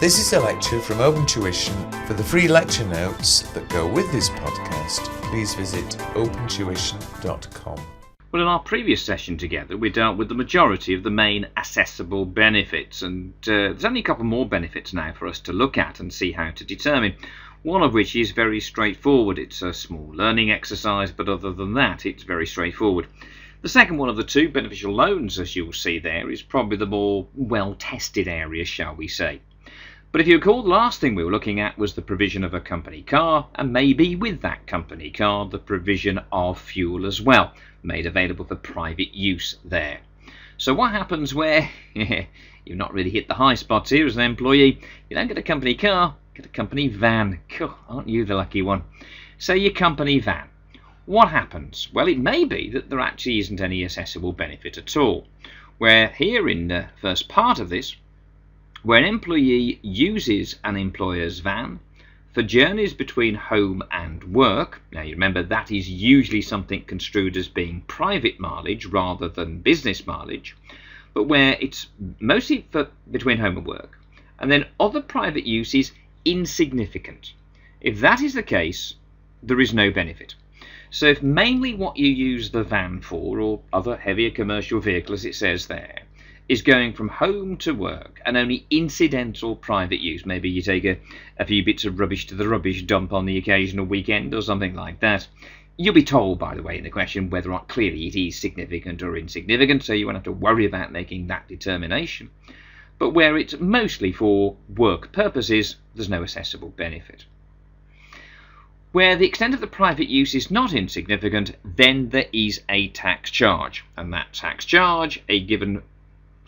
This is a lecture from Open Tuition. For the free lecture notes that go with this podcast, please visit opentuition.com. Well, in our previous session together, we dealt with the majority of the main assessable benefits, and there's only a couple more benefits now for us to look at and see how to determine. One of which is very straightforward. It's a small learning exercise, but other than that, it's very straightforward. The second one of the two, beneficial loans, as you'll see there, is probably the more well-tested area, shall we say. But if you recall, the last thing we were looking at was the provision of a company car, and maybe with that company car, the provision of fuel as well, made available for private use there. So what happens where you've not really hit the high spots here as an employee? You don't get a company car, get a company van. Cool, aren't you the lucky one? So your company van. What happens? Well, it may be that there actually isn't any assessable benefit at all. Where here in the first part of this, where an employee uses an employer's van for journeys between home and work. Now you remember that is usually something construed as being private mileage rather than business mileage, but where it's mostly for between home and work, and then other private use is insignificant. If that is the case, there is no benefit. So if mainly what you use the van for, or other heavier commercial vehicle as it says there, is going from home to work and only incidental private use, maybe you take a few bits of rubbish to the rubbish dump on the occasional weekend or something like that, you'll be told, by the way, in the question whether or not clearly it is significant or insignificant, so you won't have to worry about making that determination. But where it's mostly for work purposes, there's no assessable benefit. Where the extent of the private use is not insignificant, then there is a tax charge, and that tax charge, a given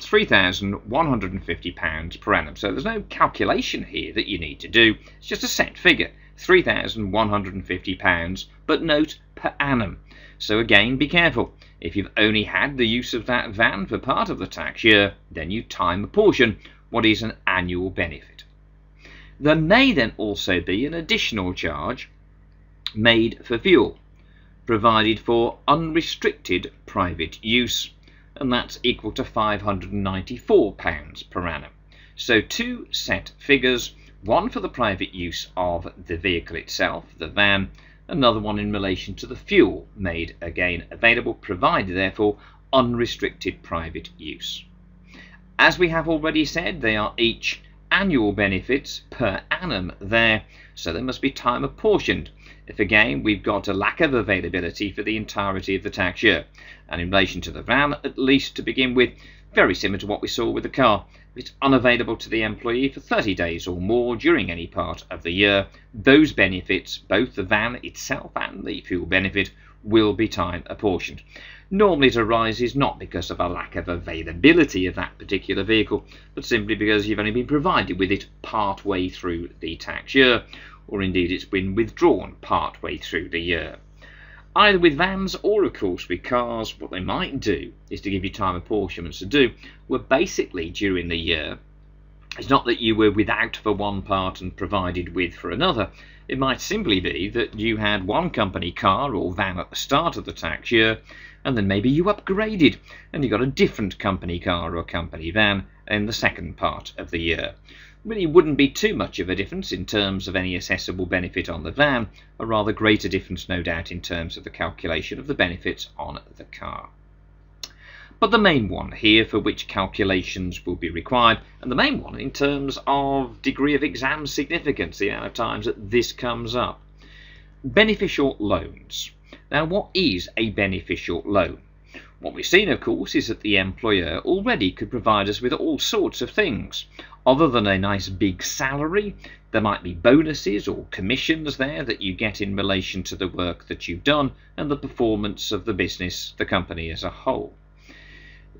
£3,150 per annum. So there's no calculation here that you need to do. It's just a set figure, £3,150, but note per annum. So again, be careful. If you've only had the use of that van for part of the tax year, then you time apportion what is an annual benefit. There may then also be an additional charge made for fuel, provided for unrestricted private use, and that's equal to £594 per annum. So two set figures, one for the private use of the vehicle itself, the van, another one in relation to the fuel made again available, provided therefore unrestricted private use. As we have already said, they are each annual benefits per annum there, so they must be time apportioned. If again we've got a lack of availability for the entirety of the tax year, and in relation to the van, at least to begin with, very similar to what we saw with the car, if it's unavailable to the employee for 30 days or more during any part of the year, those benefits, both the van itself and the fuel benefit, will be time apportioned. Normally it arises not because of a lack of availability of that particular vehicle, but simply because you've only been provided with it part way through the tax year, or indeed it's been withdrawn part way through the year. Either with vans or of course with cars, what they might do is to give you time apportionments to do, where basically during the year, it's not that you were without for one part and provided with for another. It might simply be that you had one company car or van at the start of the tax year, and then maybe you upgraded and you got a different company car or company van in the second part of the year. Really wouldn't be too much of a difference in terms of any assessable benefit on the van, a rather greater difference no doubt in terms of the calculation of the benefits on the car. But the main one here for which calculations will be required, and the main one in terms of degree of exam significance, the amount of times that this comes up. Beneficial loans. Now what is a beneficial loan? What we've seen, of course, is that the employer already could provide us with all sorts of things. Other than a nice big salary, there might be bonuses or commissions there that you get in relation to the work that you've done and the performance of the business, the company as a whole.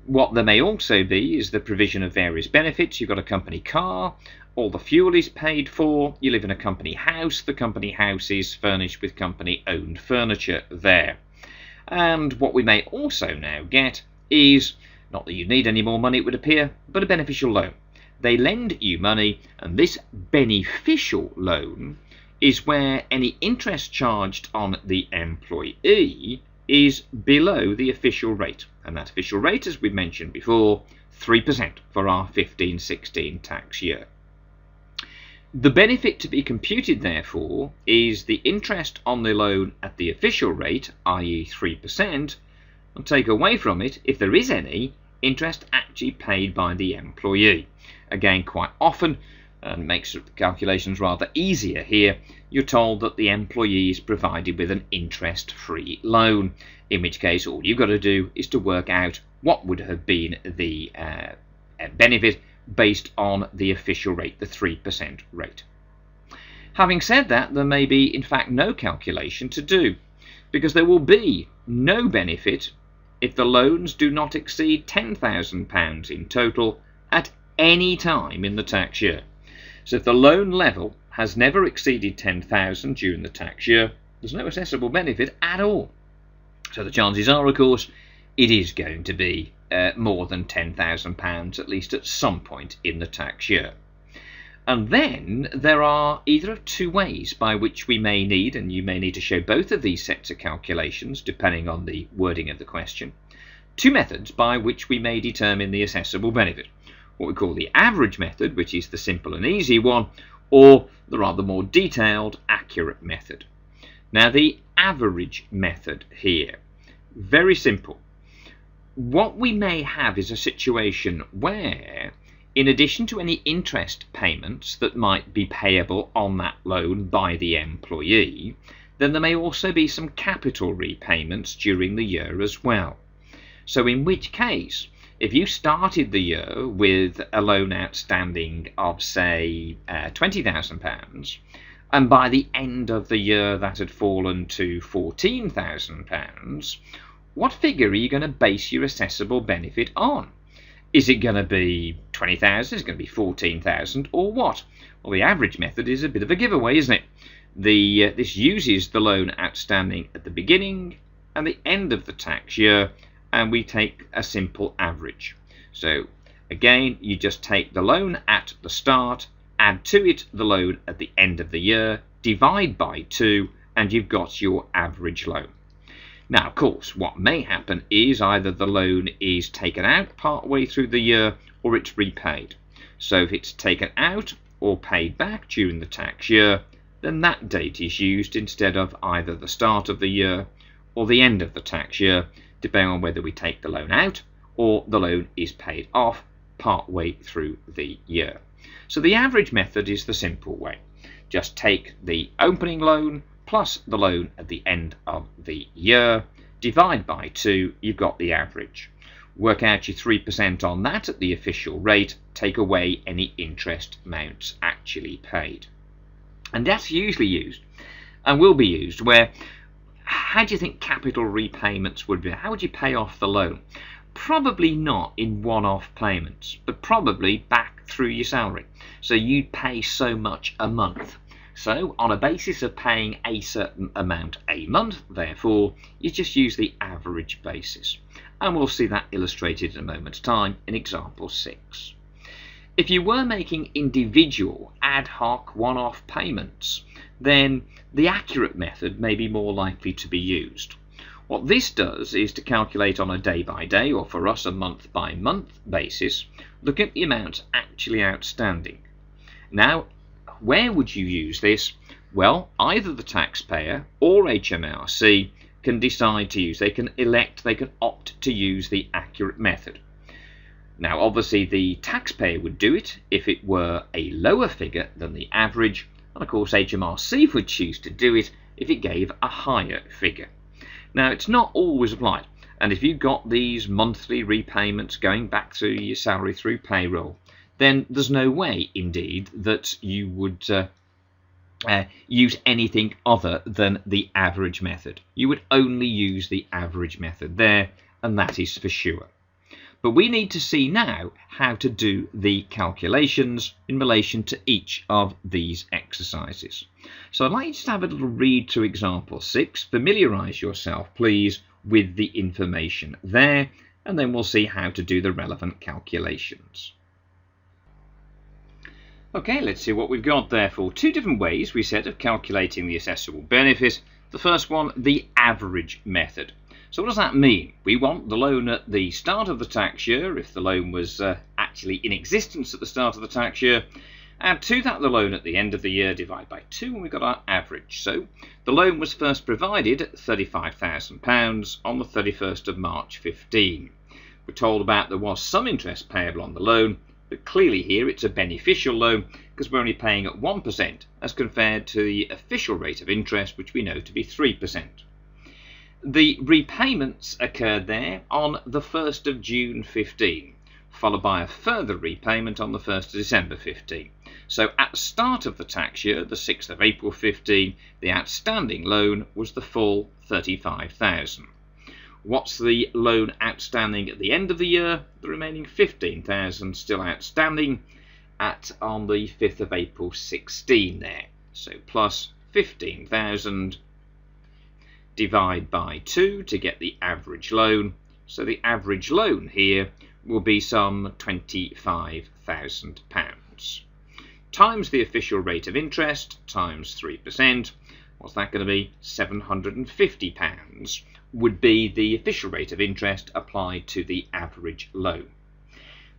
What there may also be is the provision of various benefits. You've got a company car, all the fuel is paid for, you live in a company house, the company house is furnished with company-owned furniture there. And what we may also now get is, not that you need any more money it would appear, but a beneficial loan. They lend you money, and this beneficial loan is where any interest charged on the employee is below the official rate. And that official rate, as we mentioned before, 3% for our 15-16 tax year. The benefit to be computed, therefore, is the interest on the loan at the official rate, i.e. 3%, and take away from it, if there is any, interest actually paid by the employee. Again, quite often, and makes the calculations rather easier here, you're told that the employee is provided with an interest-free loan, in which case all you've got to do is to work out what would have been the benefit based on the official rate, the 3% rate. Having said that, there may be in fact no calculation to do, because there will be no benefit if the loans do not exceed £10,000 in total at any time in the tax year. So if the loan level has never exceeded £10,000 during the tax year, there's no assessable benefit at all. So the chances are, of course, it is going to be more than £10,000 at least at some point in the tax year. And then there are either of two ways by which we may need, and you may need to show both of these sets of calculations depending on the wording of the question, two methods by which we may determine the assessable benefit. What we call the average method, which is the simple and easy one, or the rather more detailed, accurate method. Now, the average method here, very simple. What we may have is a situation where, in addition to any interest payments that might be payable on that loan by the employee, then there may also be some capital repayments during the year as well. So in which case, if you started the year with a loan outstanding of, say, £20,000, and by the end of the year that had fallen to £14,000, what figure are you going to base your assessable benefit on? Is it going to be 20,000? Is it going to be 14,000? Or what? Well, the average method is a bit of a giveaway, isn't it? This uses the loan outstanding at the beginning and the end of the tax year, and we take a simple average. So again, you just take the loan at the start, add to it the loan at the end of the year, divide by 2, and you've got your average loan. Now, of course, what may happen is either the loan is taken out part way through the year or it's repaid. So if it's taken out or paid back during the tax year, then that date is used instead of either the start of the year or the end of the tax year, depending on whether we take the loan out or the loan is paid off part way through the year. So the average method is the simple way. Just take the opening loan plus the loan at the end of the year, divide by 2, you've got the average. Work out your 3% on that at the official rate, take away any interest amounts actually paid. And that's usually used, and will be used, where, how do you think capital repayments would be? How would you pay off the loan? Probably not in one-off payments, but probably back through your salary. So you'd pay so much a month. So on a basis of paying a certain amount a month, therefore, you just use the average basis. And we'll see that illustrated in a moment's time in example 6. If you were making individual ad hoc one-off payments, then the accurate method may be more likely to be used. What this does is to calculate on a day-by-day, or for us a month-by-month basis, look at the amounts actually outstanding. Now, where would you use this? Well, either the taxpayer or HMRC can decide to use, they can opt to use the accurate method. Now, obviously, the taxpayer would do it if it were a lower figure than the average, and of course HMRC would choose to do it if it gave a higher figure. Now, it's not always applied, and if you've got these monthly repayments going back through your salary through payroll, then there's no way, indeed, that you would use anything other than the average method. You would only use the average method there, and that is for sure. But we need to see now how to do the calculations in relation to each of these exercises. So I'd like you to have a little read through example 6. Familiarise yourself, please, with the information there, and then we'll see how to do the relevant calculations. Okay, let's see what we've got there. For two different ways we said of calculating the assessable benefit. The first one, the average method. So what does that mean? We want the loan at the start of the tax year, if the loan was actually in existence at the start of the tax year, Add to that the loan at the end of the year, divide by 2, and we've got our average. So the loan was first provided at £35,000 on the 31st of March 15. We're told about there was some interest payable on the loan, but clearly here it's a beneficial loan because we're only paying at 1% as compared to the official rate of interest, which we know to be 3%. The repayments occurred there on the 1st of June 15, followed by a further repayment on the 1st of December 15. So at the start of the tax year, the 6th of April 15, the outstanding loan was the full £35,000. What's the loan outstanding at the end of the year? The remaining £15,000 still outstanding on the 5th of April 16 there. So plus 15,000, divide by 2 to get the average loan. So the average loan here will be some £25,000. Times the official rate of interest times 3. What's that going to be? £750 would be the official rate of interest applied to the average loan.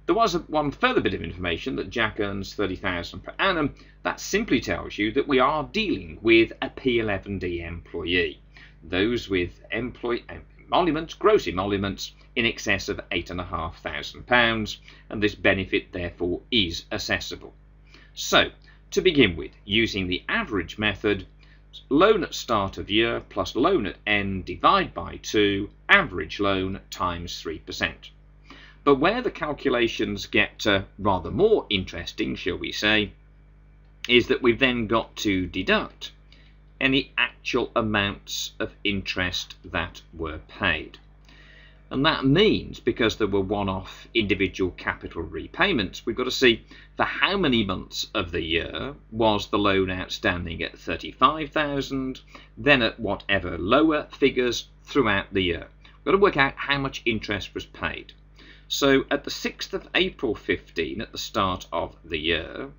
There was one further bit of information that Jack earns $30,000 per annum. That simply tells you that we are dealing with a P11D employee. Those with emoluments, gross emoluments, in excess of £8,500, and this benefit therefore is assessable. So, to begin with, using the average method, loan at start of year plus loan at end divide by 2, average loan times 3%. But where the calculations get rather more interesting, shall we say, is that we've then got to deduct any actual amounts of interest that were paid. And that means, because there were one-off individual capital repayments, we've got to see for how many months of the year was the loan outstanding at $35,000, then at whatever lower figures throughout the year. We've got to work out how much interest was paid. So at the 6th of April 15, at the start of the year,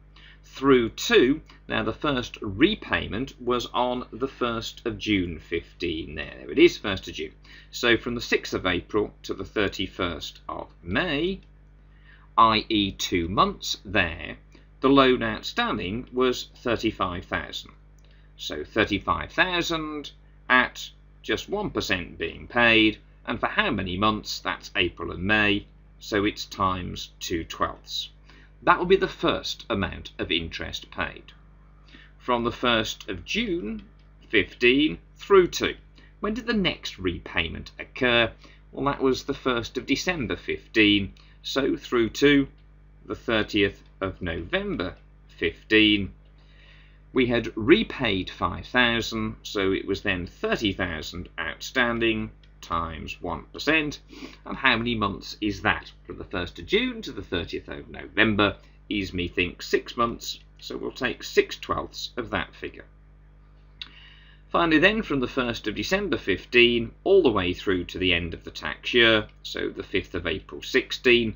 through to, now the first repayment was on the 1st of June 15 there it is, 1st of June. So from the 6th of April to the 31st of May, i.e. 2 months there, the loan outstanding was $35,000. So $35,000 at just 1% being paid, and for how many months? That's April and May, so it's times 2/12. That will be the first amount of interest paid. From the 1st of June 15 through to, when did the next repayment occur? Well, that was the 1st of December 15, so through to the 30th of November 15. We had repaid $5,000, so it was then $30,000 outstanding times 1%. And how many months is that? From the 1st of June to the 30th of November is, methinks, 6 months, so we'll take 6/12 of that figure. Finally then, from the 1st of December 15 all the way through to the end of the tax year, so the 5th of April 16,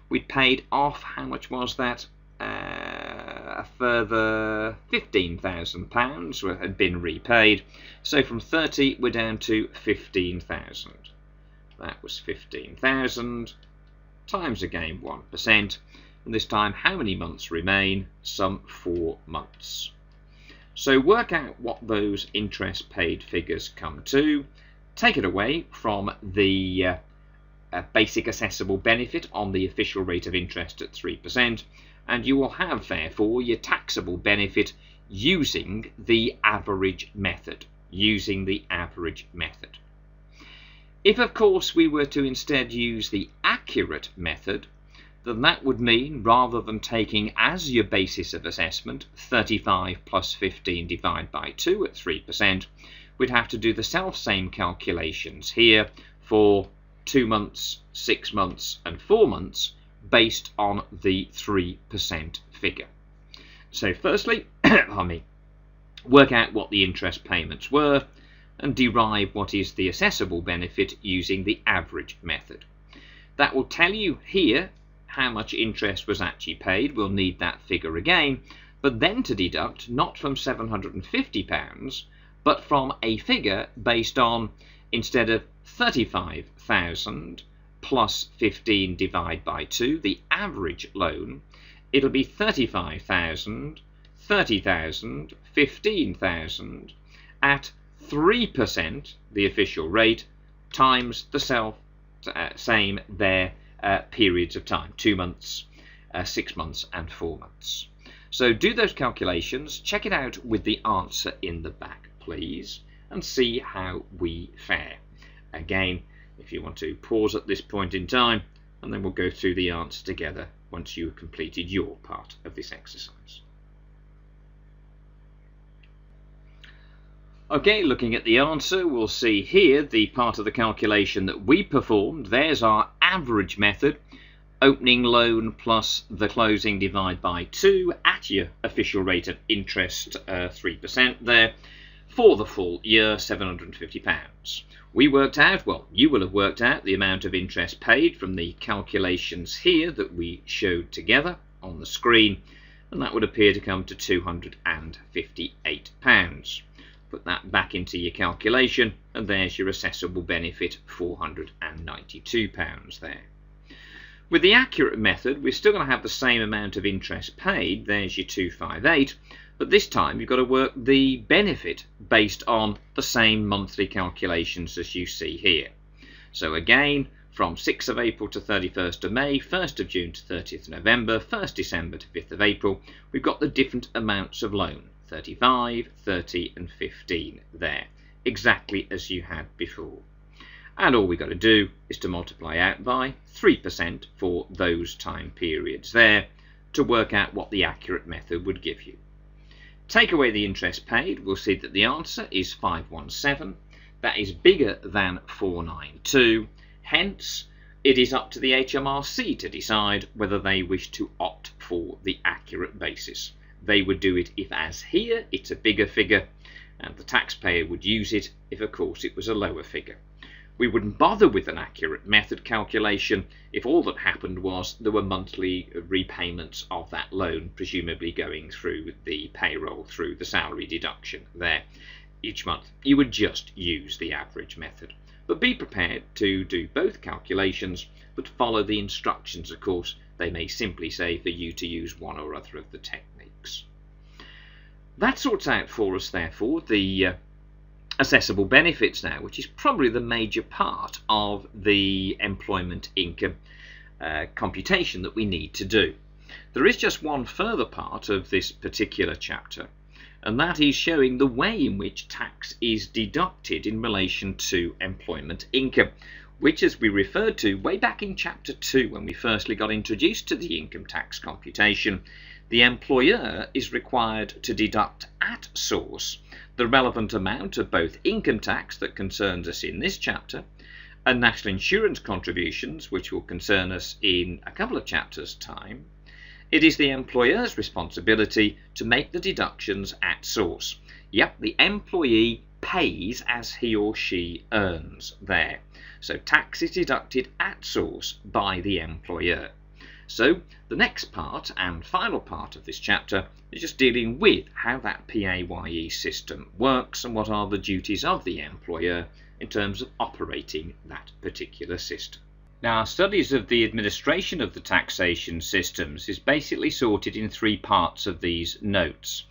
we paid off, how much was that? A further £15,000 had been repaid. So from 30 we're down to 15,000. That was 15,000 times again 1%. And this time how many months remain? Some 4 months. So work out what those interest paid figures come to. Take it away from the basic assessable benefit on the official rate of interest at 3%. And you will have, therefore, your taxable benefit using the average method. If, of course, we were to instead use the accurate method, then that would mean, rather than taking as your basis of assessment 35 plus 15 divided by 2 at 3%, we'd have to do the self-same calculations here for 2 months, 6 months and 4 months, based on the 3% figure. So firstly, work out what the interest payments were and derive what is the assessable benefit using the average method. That will tell you here how much interest was actually paid. We'll need that figure again, but then to deduct not from £750, but from a figure based on, instead of 35,000 plus 15 divided by 2, the average loan, it'll be 35,000, 30,000, 15,000 at 3%, the official rate, times the same their periods of time, 2 months, 6 months and 4 months. So do those calculations, check it out with the answer in the back, please, and see how we fare. Again, if you want to pause at this point in time, and then we'll go through the answer together once you've completed your part of this exercise. Okay, looking at the answer, we'll see here the part of the calculation that we performed. There's our average method. Opening loan plus the closing divide by 2 at your official rate of interest, 3% there, for the full year, £750. We worked out, well, you will have worked out the amount of interest paid from the calculations here that we showed together on the screen, and that would appear to come to £258. Put that back into your calculation, and there's your assessable benefit, £492 there. With the accurate method, we're still going to have the same amount of interest paid. There's your 258, but this time you've got to work the benefit based on the same monthly calculations as you see here. So again, from 6th of April to 31st of May, 1st of June to 30th of November, 1st December to 5th of April, we've got the different amounts of loan, 35, 30 and 15 there, exactly as you had before. And all we've got to do is to multiply out by 3% for those time periods there to work out what the accurate method would give you. Take away the interest paid, we'll see that the answer is 517. That is bigger than 492. Hence, it is up to the HMRC to decide whether they wish to opt for the accurate basis. They would do it if, as here, it's a bigger figure, and the taxpayer would use it if, of course, it was a lower figure. We wouldn't bother with an accurate method calculation if all that happened was there were monthly repayments of that loan, presumably going through the payroll, through the salary deduction there each month. You would just use the average method. But be prepared to do both calculations, but follow the instructions, of course. They may simply say for you to use one or other of the techniques. That sorts out for us, therefore, the assessable benefits now, which is probably the major part of the employment income computation that we need to do. There is just one further part of this particular chapter, and that is showing the way in which tax is deducted in relation to employment income, which, as we referred to way back in chapter 2 when we firstly got introduced to the income tax computation, the employer is required to deduct at source the relevant amount of both income tax that concerns us in this chapter and national insurance contributions, which will concern us in a couple of chapters' time. It is the employer's responsibility to make the deductions at source. Yep, the employee pays as he or she earns there. So tax is deducted at source by the employer. So the next part and final part of this chapter is just dealing with how that PAYE system works and what are the duties of the employer in terms of operating that particular system. Now, our studies of the administration of the taxation systems is basically sorted in 3 parts of these notes.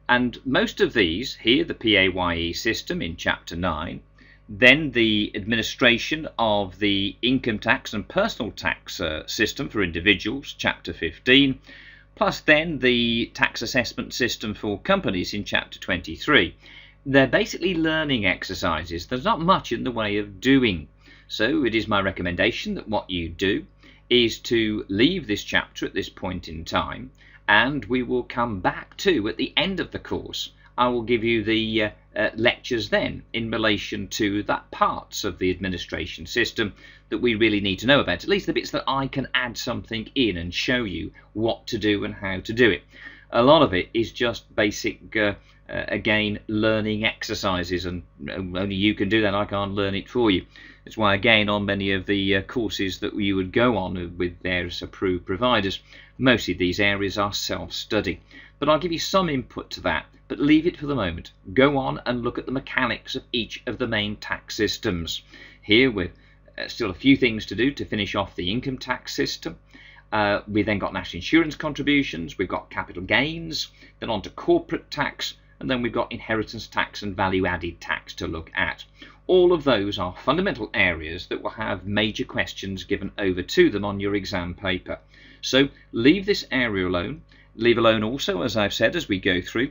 And most of these, here the PAYE system in chapter 9, then the administration of the income tax and personal tax system for individuals, chapter 15, plus then the tax assessment system for companies in chapter 23. They're basically learning exercises. There's not much in the way of doing. So it is my recommendation that what you do is to leave this chapter at this point in time, and we will come back to, at the end of the course, I will give you the lectures then in relation to that parts of the administration system that we really need to know about, at least the bits that I can add something in and show you what to do and how to do it. A lot of it is just basic, again, learning exercises, and only you can do that. I can't learn it for you. That's why, again, on many of the courses that you would go on with various approved providers, most of these areas are self-study. But I'll give you some input to that, but leave it for the moment. Go on and look at the mechanics of each of the main tax systems. Here we're still a few things to do to finish off the income tax system. We then got national insurance contributions, we've got capital gains, then on to corporate tax, and then we've got inheritance tax and value-added tax to look at. All of those are fundamental areas that will have major questions given over to them on your exam paper. So leave this area alone. Leave alone also, as I've said, as we go through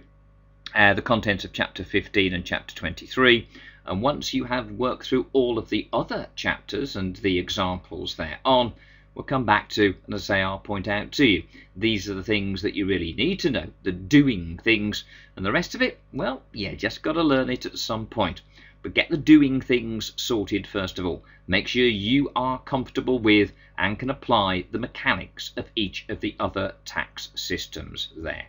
the contents of chapter 15 and chapter 23. And once you have worked through all of the other chapters and the examples thereon, we'll come back to, and as I say, I'll point out to you, these are the things that you really need to know, the doing things, and the rest of it, well, yeah, just got to learn it at some point. But get the doing things sorted first of all. Make sure you are comfortable with and can apply the mechanics of each of the other tax systems there.